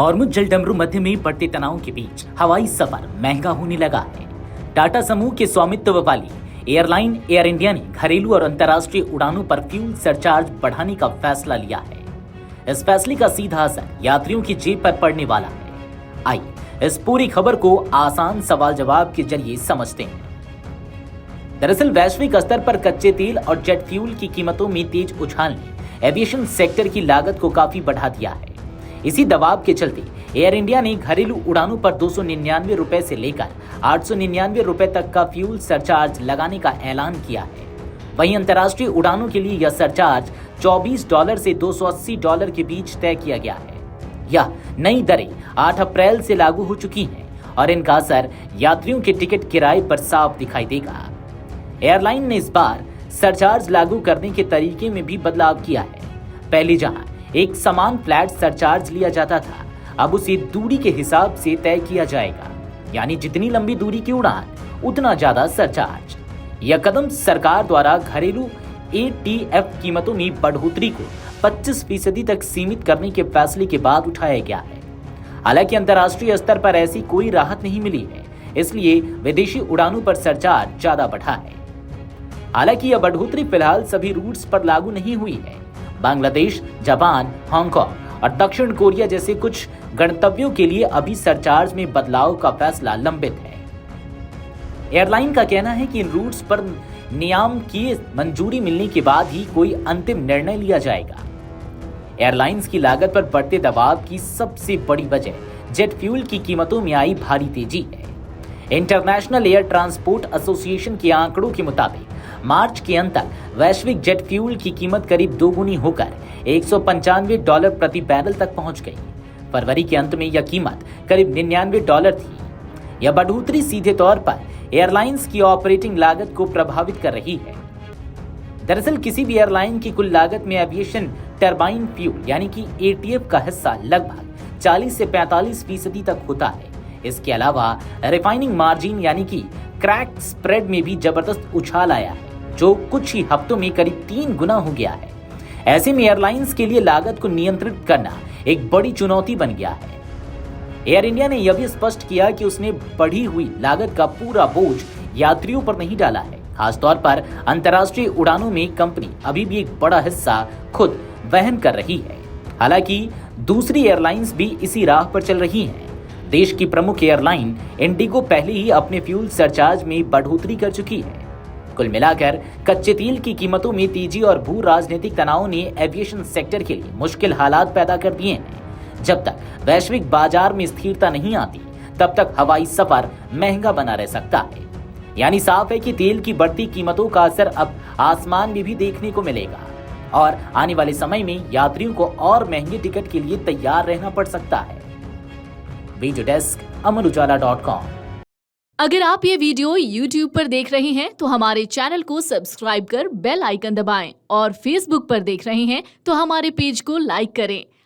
Hormuz जलडमरू मध्य में बढ़ते तनाव के बीच हवाई सफर महंगा होने लगा है। टाटा समूह के स्वामित्व वाली एयरलाइन एयर इंडिया ने घरेलू और अंतर्राष्ट्रीय उड़ानों पर फ्यूल सरचार्ज बढ़ाने का फैसला लिया है। इस फैसले का सीधा असर यात्रियों की जेब पर पड़ने वाला है। आइए इस पूरी खबर को आसान सवाल जवाब के जरिए समझते हैं। दरअसल वैश्विक स्तर पर कच्चे तेल और जेट फ्यूल की कीमतों में तेज उछाल ने एविएशन सेक्टर की लागत को काफी बढ़ा दिया है। इसी दबाव के चलते एयर इंडिया ने घरेलू उड़ानों पर 299 रुपए से लेकर 899 रुपए तक का फ्यूल सरचार्ज लगाने का ऐलान किया है। वहीं अंतर्राष्ट्रीय उड़ानों के लिए यह सरचार्ज $24 से $280 के बीच तय किया गया है। यह नई दरें 8 अप्रैल से लागू हो चुकी हैं और इनका असर यात्रियों के टिकट किराए पर साफ दिखाई देगा। एयरलाइन ने इस बार सरचार्ज लागू करने के तरीके में भी बदलाव किया है। पहले जहां एक समान फ्लैट सरचार्ज लिया जाता था, अब उसे दूरी के हिसाब से तय किया जाएगा, यानी जितनी लंबी दूरी की उड़ान उतना ज्यादा सरचार्ज। यह कदम सरकार द्वारा घरेलू ATF कीमतों में बढ़ोतरी को 25% तक सीमित करने के फैसले के बाद उठाया गया है। हालांकि अंतर्राष्ट्रीय स्तर पर ऐसी कोई राहत नहीं मिली है, इसलिए विदेशी उड़ानों पर सरचार्ज ज्यादा बढ़ा है। हालांकि यह बढ़ोतरी फिलहाल सभी रूट्स पर लागू नहीं हुई है। बांग्लादेश, जापान, हांगकांग और दक्षिण कोरिया जैसे कुछ गंतव्यों के लिए अभी सरचार्ज में बदलाव का फैसला लंबित है। एयरलाइन का कहना है कि इन रूट्स पर नियामकीय मंजूरी मिलने के बाद ही कोई अंतिम निर्णय लिया जाएगा। एयरलाइंस की लागत पर बढ़ते दबाव की सबसे बड़ी वजह जेट फ्यूल की कीमतों में आई भारी तेजी है। इंटरनेशनल एयर ट्रांसपोर्ट एसोसिएशन के आंकड़ों के मुताबिक मार्च के अंत तक वैश्विक जेट फ्यूल की कीमत करीब दोगुनी होकर $195 प्रति बैरल तक पहुंच गई। फरवरी के अंत में यह कीमत करीब $99 थी। यह बढ़ोतरी सीधे तौर पर एयरलाइंस की ऑपरेटिंग लागत को प्रभावित कर रही है। दरअसल किसी भी एयरलाइन की कुल लागत में एविएशन टरबाइन फ्यूल यानी कि ATF का हिस्सा लगभग 40 से 45% तक होता है। इसके अलावा रिफाइनिंग मार्जिन यानी कि क्रैक स्प्रेड में भी जबरदस्त उछाल आया है, जो कुछ ही हफ्तों में करीब 3 गुना हो गया है। ऐसे में एयरलाइंस के लिए लागत को नियंत्रित करना एक बड़ी चुनौती बन गया है। एयर इंडिया ने यह भी स्पष्ट किया कि उसने बढ़ी हुई लागत का पूरा बोझ यात्रियों पर नहीं डाला है। खासतौर पर अंतर्राष्ट्रीय उड़ानों में कंपनी अभी भी एक बड़ा हिस्सा खुद वहन कर रही है। हालांकि दूसरी एयरलाइंस भी इसी राह पर चल रही हैं। देश की प्रमुख एयरलाइन इंडिगो पहले ही अपने फ्यूल सरचार्ज में बढ़ोतरी कर चुकी है। कुल मिलाकर कच्चे तेल की कीमतों में तेजी और भू राजनीतिक तनाव ने एविएशन सेक्टर के लिए मुश्किल हालात पैदा कर दिए हैं। जब तक वैश्विक बाजार में स्थिरता नहीं आती, तब तक हवाई सफर महंगा बना रह सकता है। यानी साफ है कि तेल की बढ़ती कीमतों का असर अब आसमान में भी देखने को मिलेगा और आने वाले समय में यात्रियों को और महंगे टिकट के लिए तैयार रहना पड़ सकता है। Video desk amarujala.com। अगर आप ये वीडियो YouTube पर देख रहे हैं तो हमारे चैनल को सब्सक्राइब कर बेल आइकन दबाएं और Facebook पर देख रहे हैं तो हमारे पेज को लाइक करें।